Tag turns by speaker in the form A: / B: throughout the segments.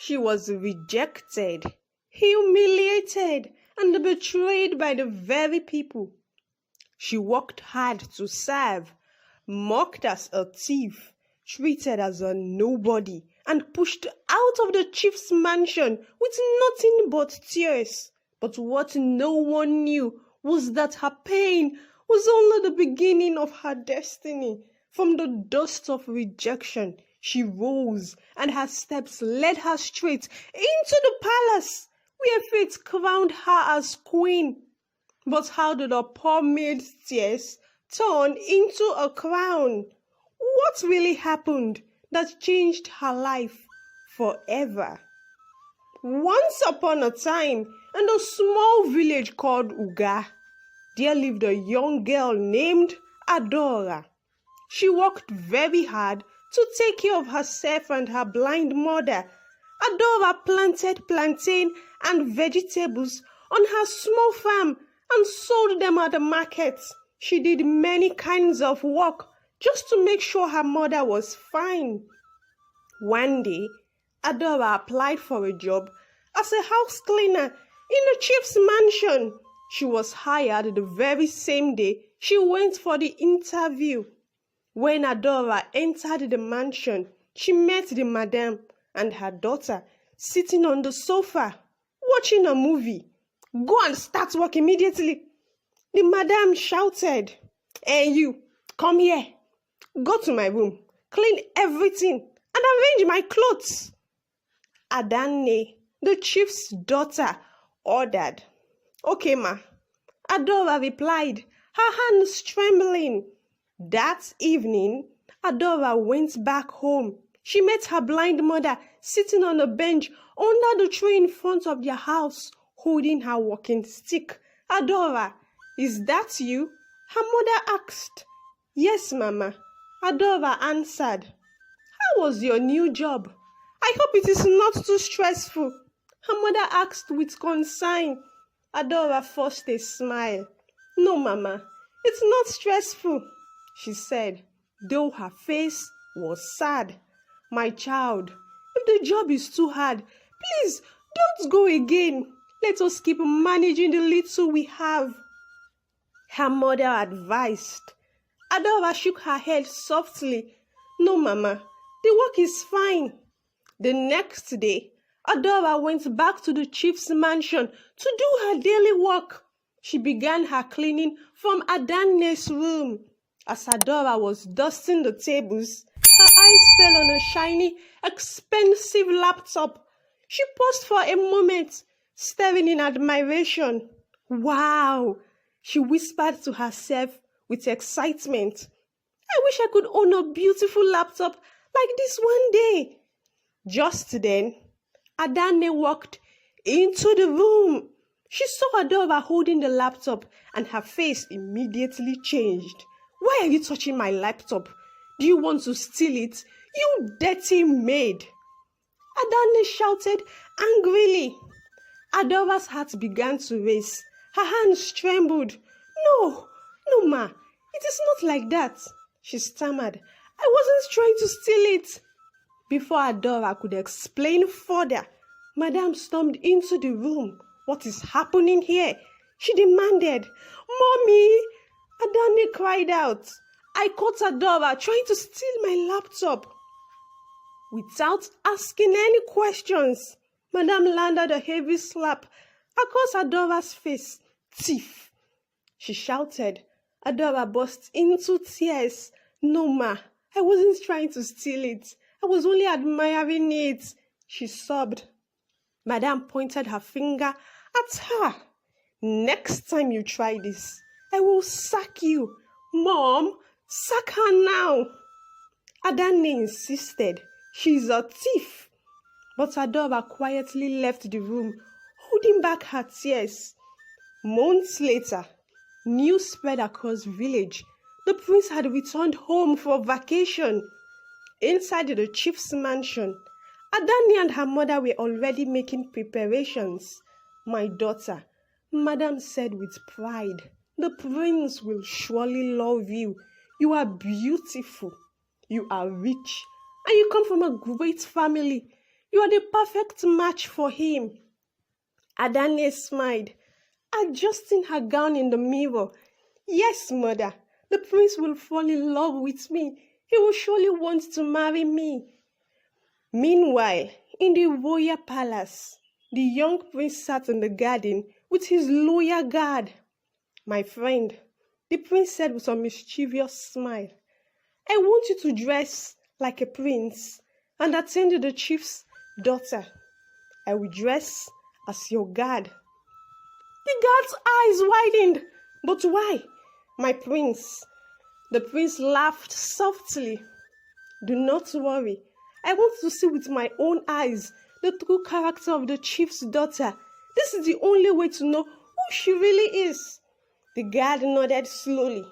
A: She was rejected, humiliated, and betrayed by the very people she worked hard to serve, mocked as a thief, treated as a nobody, and pushed out of the chief's mansion with nothing but tears. But what no one knew was that her pain was only the beginning of her destiny. From the dust of rejection, she rose, and her steps led her straight into the palace, where fate crowned her as queen. But how did a poor maid's tears turn into a crown? What really happened that changed her life forever? Once upon a time, in a small village called Uga, there lived a young girl named Adora. She worked very hard to take care of herself and her blind mother. Adora planted plantain and vegetables on her small farm and sold them at the market. She did many kinds of work just to make sure her mother was fine. One day, Adora applied for a job as a house cleaner in the chief's mansion. She was hired the very same day she went for the interview. When Adora entered the mansion, she met the madam and her daughter sitting on the sofa, watching a movie. "Go and start work immediately," the madam shouted. "Hey, you, come here. Go to my room, clean everything, and arrange my clothes," Adanne, the chief's daughter, ordered. "Okay, ma," Adora replied, her hands trembling. That evening, Adora went back home. She met her blind mother sitting on a bench under the tree in front of their house, holding her walking stick. "Adora, is that you?" her mother asked. "Yes, Mama," Adora answered. "How was your new job? I hope it is not too stressful," her mother asked with concern. Adora forced a smile. "No, Mama, it's not stressful," she said, though her face was sad. "My child, if the job is too hard, please don't go again. Let us keep managing the little we have," her mother advised. Adora shook her head softly. "No, Mama, the work is fine." The next day, Adora went back to the chief's mansion to do her daily work. She began her cleaning from Adanne's room. As Adora was dusting the tables, her eyes fell on a shiny, expensive laptop. She paused for a moment, staring in admiration. "Wow," she whispered to herself with excitement. "I wish I could own a beautiful laptop like this one day." Just then, Adanne walked into the room. She saw Adora holding the laptop, and her face immediately changed. "Why are you touching my laptop? Do you want to steal it, you dirty maid?" Adanne shouted angrily. Adora's heart began to race. Her hands trembled. No, ma, it is not like that," she stammered. "I wasn't trying to steal it." Before Adora could explain further, Madame stormed into the room. "What is happening here?" she demanded. "Mommy," Adanne cried out, "I caught Adora trying to steal my laptop." Without asking any questions, Madame landed a heavy slap across Adora's face. "Thief!" she shouted. Adora burst into tears. "No, ma, I wasn't trying to steal it. I was only admiring it," she sobbed. Madame pointed her finger at her. "Next time you try this, I will sack you." "Mom, sack her now," Adanne insisted. "She's a thief." But Adora quietly left the room, holding back her tears. Months later, news spread across the village. The prince had returned home for vacation. Inside the chief's mansion, Adanne and her mother were already making preparations. "My daughter," Madame said with pride, "the prince will surely love you. You are beautiful, you are rich, and you come from a great family. You are the perfect match for him. Adane smiled, adjusting her gown in the mirror. Yes, mother, the prince will fall in love with me. He will surely want to marry me. Meanwhile, in the royal palace, the young prince sat in the garden with his loyal guard. My friend, the prince said with a mischievous smile, I want you to dress like a prince and attend the chief's daughter. I will dress as your guard. The guard's eyes widened. But why, my prince? The prince laughed softly. Do not worry. I want to see with my own eyes the true character of the chief's daughter. This is the only way to know who she really is. The guard nodded slowly.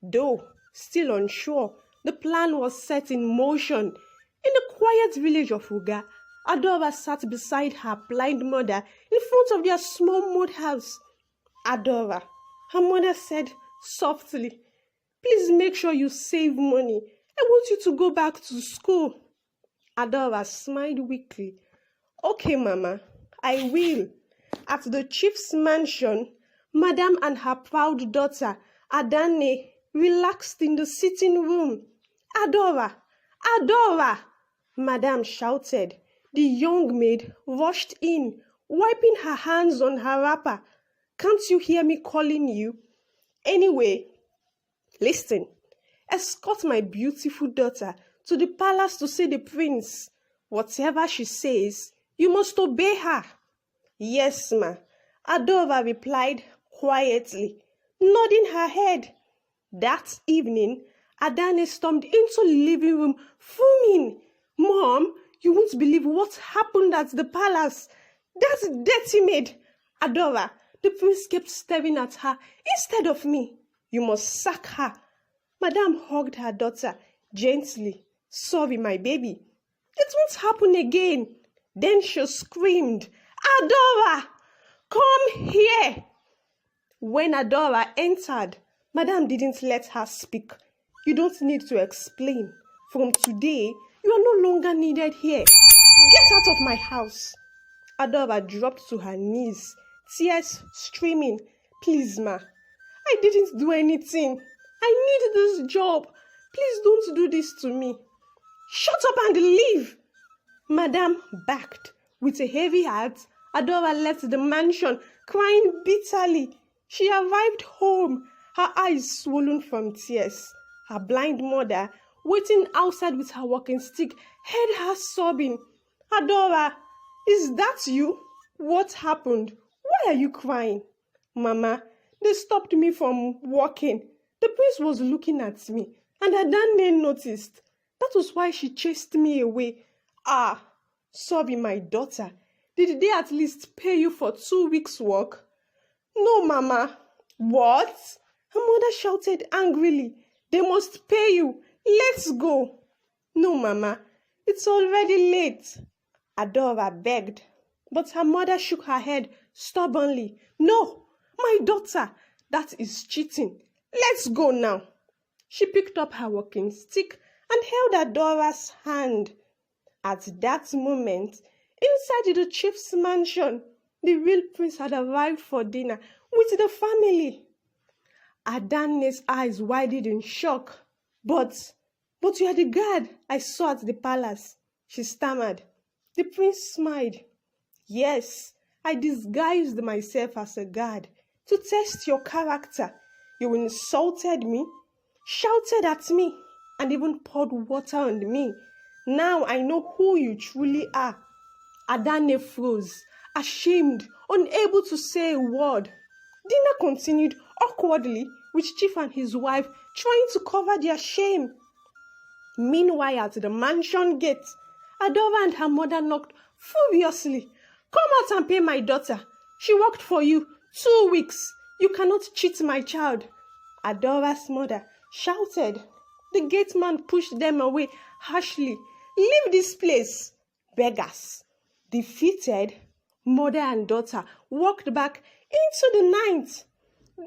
A: Though still unsure, the plan was set in motion. In the quiet village of Uga, Adora sat beside her blind mother in front of their small mud house. Adora, her mother said softly, please make sure you save money. I want you to go back to school. Adora smiled weakly. Okay, Mama, I will. At the chief's mansion, Madame and her proud daughter, Adane, relaxed in the sitting room. Adora! Adora! Madame shouted. The young maid rushed in, wiping her hands on her wrapper. Can't you hear me calling you? Anyway, listen. Escort my beautiful daughter to the palace to see the prince. Whatever she says, you must obey her. Yes, ma. Adora replied quietly, nodding her head. That evening, Adane stormed into the living room, fuming. Mom, you won't believe what happened at the palace. That dirty maid. Adora, the prince kept staring at her instead of me. You must sack her. Madame hugged her daughter gently. Sorry, my baby. It won't happen again. Then she screamed, Adora, come here. When Adora entered, Madame didn't let her speak. You don't need to explain. From today, you are no longer needed here. Get out of my house. Adora dropped to her knees, tears streaming. Please, ma, I didn't do anything. I need this job. Please don't do this to me. Shut up and leave. Madame backed. With a heavy heart, Adora left the mansion, crying bitterly. She arrived home, her eyes swollen from tears. Her blind mother, waiting outside with her walking stick, heard her sobbing. Adora, is that you? What happened? Why are you crying? Mama, they stopped me from walking. The prince was looking at me, and Adane noticed. That was why she chased me away. Ah, sorry, my daughter. Did they at least pay you for 2 weeks' work? No, Mama. What? Her mother shouted angrily. They must pay you. Let's go. No, Mama. It's already late. Adora begged. But her mother shook her head stubbornly. No, my daughter. That is cheating. Let's go now. She picked up her walking stick and held Adora's hand. At that moment, inside the chief's mansion, the real prince had arrived for dinner with the family. Adane's eyes widened in shock. But you are the guard I saw at the palace, she stammered. The prince smiled. Yes, I disguised myself as a guard to test your character. You insulted me, shouted at me, and even poured water on me. Now I know who you truly are. Adane froze, ashamed, unable to say a word. Dinner continued awkwardly, with Chief and his wife trying to cover their shame. Meanwhile, at the mansion gate, Adora and her mother knocked furiously. Come out and pay my daughter. She worked for you 2 weeks. You cannot cheat my child. Adora's mother shouted. The gateman pushed them away harshly. Leave this place, beggars. Defeated, mother and daughter walked back into the night.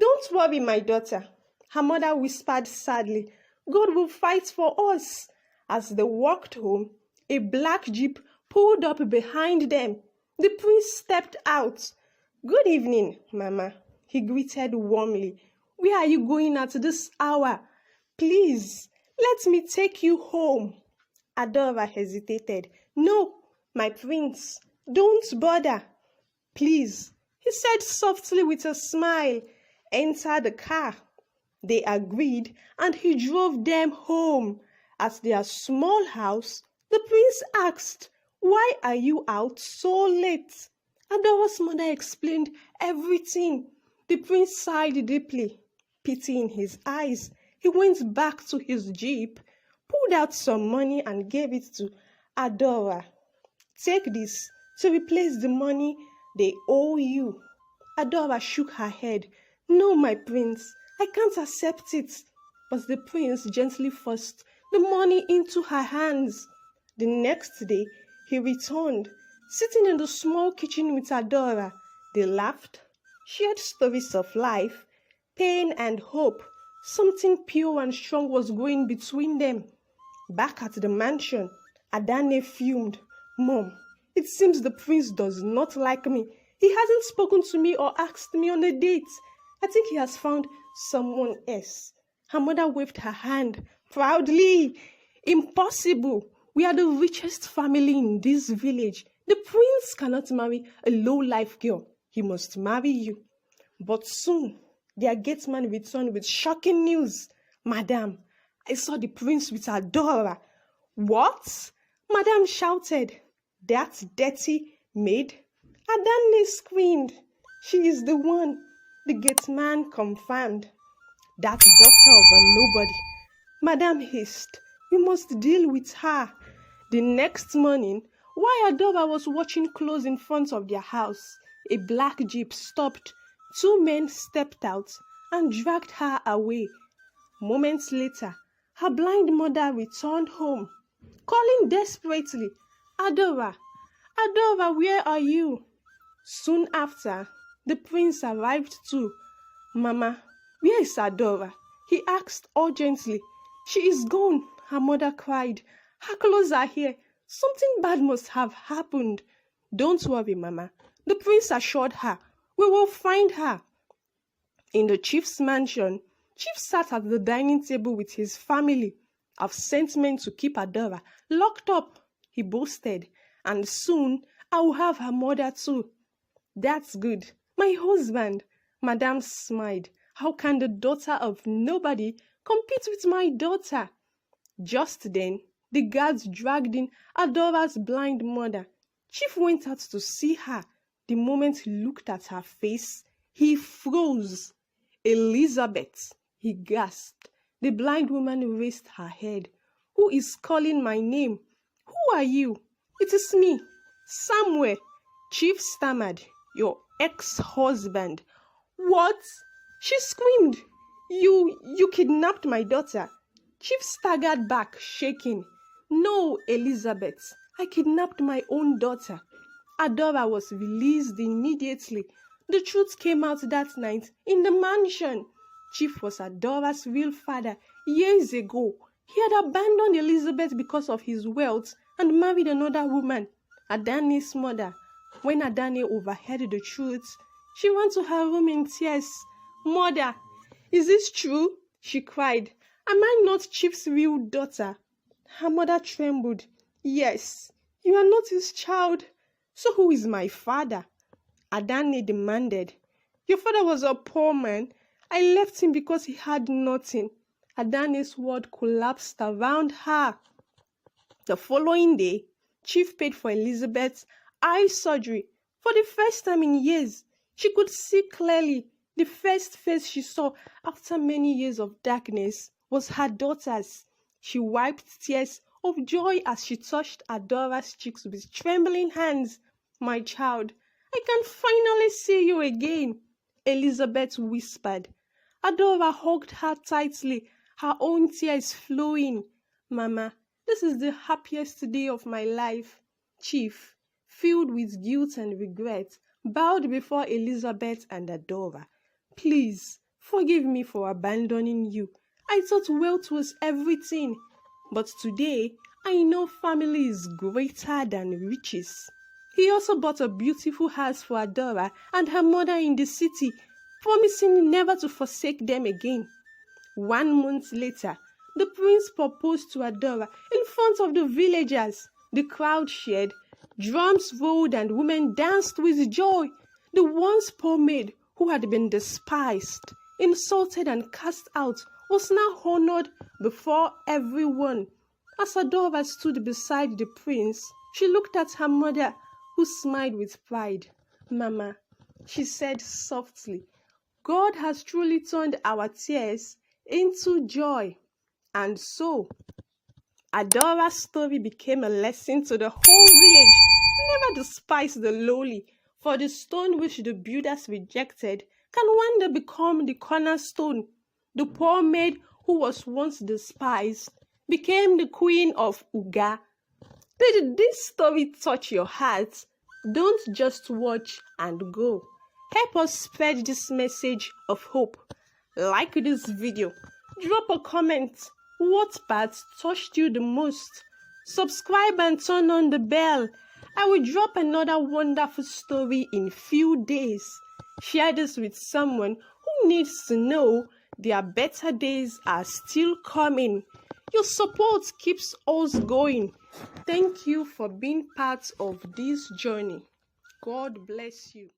A: Don't worry, my daughter, her mother whispered sadly. God will fight for us. As they walked home, a black jeep pulled up behind them. The prince stepped out. "Good evening, Mama," he greeted warmly. "Where are you going at this hour? Please, let me take you home." Adora hesitated. "No, my prince, don't bother. Please," he said softly with a smile. "Enter the car." They agreed, and he drove them home. At their small house, the prince asked, "Why are you out so late?" Adora's mother explained everything. The prince sighed deeply. Pity in his eyes, he went back to his jeep, pulled out some money and gave it to Adora. "Take this to replace the money they owe you." Adora shook her head. "No, my prince, I can't accept it." But the prince gently forced the money into her hands. The next day, he returned, sitting in the small kitchen with Adora. They laughed, shared stories of life, pain and hope. Something pure and strong was growing between them. Back at the mansion, Adane fumed. "Mom, it seems the prince does not like me. He hasn't spoken to me or asked me on a date. I think he has found someone else." Her mother waved her hand proudly. "Impossible. We are the richest family in this village. The prince cannot marry a low-life girl. He must marry you." But soon, their gateman returned with shocking news. "Madam, I saw the prince with Adora." "What?" Madam shouted. "That dirty maid?" Adane screamed. "She is the one," the gateman confirmed. "That daughter of a nobody." Madam hissed. "We must deal with her." The next morning, while Adora was watching clothes in front of their house, a black jeep stopped. Two men stepped out and dragged her away. Moments later, her blind mother returned home, calling desperately, "Adora, Adora, where are you?" Soon after, the prince arrived too. "Mama, where is Adora?" he asked urgently. "She is gone," her mother cried. "Her clothes are here. Something bad must have happened." "Don't worry, Mama," the prince assured her. "We will find her." In the chief's mansion, Chief sat at the dining table with his family. "I've sent men to keep Adora locked up," he boasted, "and soon I will have her mother too." "That's good. My husband," Madame smiled. "How can the daughter of nobody compete with my daughter?" Just then, the guards dragged in Adora's blind mother. Chief went out to see her. The moment he looked at her face, he froze. "Elizabeth," he gasped. The blind woman raised her head. "Who is calling my name? Who are you?" "It is me, Samuel," Chief stammered. "Your ex-husband." "What?" she screamed. You kidnapped my daughter." Chief staggered back, shaking. "No, Elizabeth, I kidnapped my own daughter." Adora was released immediately. The truth came out that night in the mansion. Chief was Adora's real father years ago. He had abandoned Elizabeth because of his wealth and married another woman, Adane's mother. When Adane overheard the truth, she ran to her room in tears. "Mother, is this true?" she cried. "Am I not Chief's real daughter?" Her mother trembled. "Yes, you are not his child. So who is my father?" Adane demanded. "Your father was a poor man. I left him because he had nothing." Adane's world collapsed around her. The following day, Chief paid for Elizabeth's eye surgery. For the first time in years, she could see clearly. The first face she saw after many years of darkness was her daughter's. She wiped tears of joy as she touched Adora's cheeks with trembling hands. "My child, I can finally see you again," Elizabeth whispered. Adora hugged her tightly, her own tears flowing. "Mama, this is the happiest day of my life." Chief, filled with guilt and regret, bowed before Elizabeth and Adora. "Please, forgive me for abandoning you. I thought wealth was everything. But today, I know family is greater than riches. He also bought a beautiful house for Adora and her mother in the city, promising never to forsake them again. 1 month later, the prince proposed to Adora in front of the villagers. The crowd cheered, drums rolled, and women danced with joy. The once poor maid, who had been despised, insulted, and cast out, was now honored before everyone. As Adora stood beside the prince, she looked at her mother, who smiled with pride. "Mama," she said softly, "God has truly turned our tears into joy." And so, Adora's story became a lesson to the whole village. Never despise the lowly, for the stone which the builders rejected can one day become the cornerstone. The poor maid who was once despised became the queen of Uga. Did this story touch your heart? Don't just watch and go. Help us spread this message of hope. Like this video. Drop a comment. What part touched you the most? Subscribe and turn on the bell. I will drop another wonderful story in few days. Share this with someone who needs to know their better days are still coming. Your support keeps us going. Thank you for being part of this journey. God bless you.